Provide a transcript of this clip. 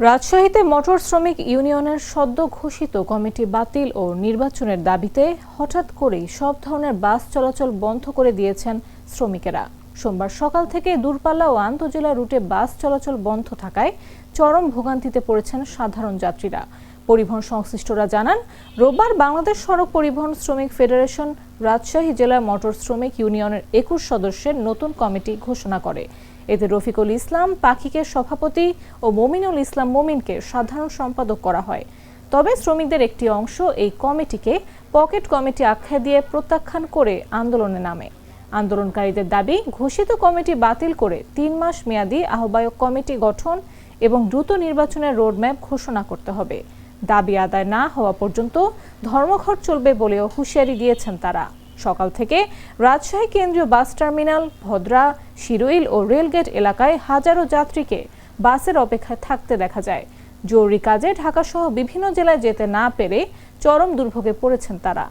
রাজশাহীতে মোটর শ্রমিক ইউনিয়নের সদ্য ঘোষিত কমিটি বাতিল ও নির্বাচনের দাবিতে হঠাৎ করেই সব ধরনের বাস চলাচল বন্ধ করে দিয়েছেন শ্রমিকেরা। সোমবার সকাল থেকে দূরপাল্লা ও আন্তঃজেলা রুটে বাস চলাচল বন্ধ থাকায় চরম ভোগান্তিতে পড়েছেন সাধারণ যাত্রীরা। পরিবহন সংশ্লিষ্টরা জানান, রোববার বাংলাদেশ সড়ক পরিবহন শ্রমিক ফেডারেশন রাজশাহী জেলা মোটর শ্রমিক ইউনিয়নের ২১ সদস্যের নতুন কমিটি ঘোষণা করে। এতে রফিকুল ইসলাম পাখিকে সভাপতি ও মমিনুল ইসলাম মমিনকে সাধারণ সম্পাদক করা হয়। তবে শ্রমিকদের একটি অংশ এই কমিটিকে পকেট কমিটি আখ্যা দিয়ে প্রত্যাখ্যান করে আন্দোলনে নামে। আন্দোলনকারীদের দাবি, ঘোষিত কমিটি বাতিল করে ৩ মাস মেয়াদী আহ্বায়ক কমিটি গঠন এবং দ্রুত নির্বাচনের রোডম্যাপ ঘোষণা করতে হবে। দাবি আদায় না হওয়া পর্যন্ত ধর্মঘট চলবে বলেও হুঁশিয়ারি দিয়েছেন তারা। সকাল থেকে রাজশাহী কেন্দ্রীয় বাস টার্মিনাল, ভদ্রা, শিরোইল ও রেলগেট এলাকায় হাজারো যাত্রীকে বাসের অপেক্ষায় থাকতে দেখা যায়। জরুরি কাজে ঢাকাসহ বিভিন্ন জেলায় যেতে না পেরে চরম দুর্ভোগে পড়েছেন তারা।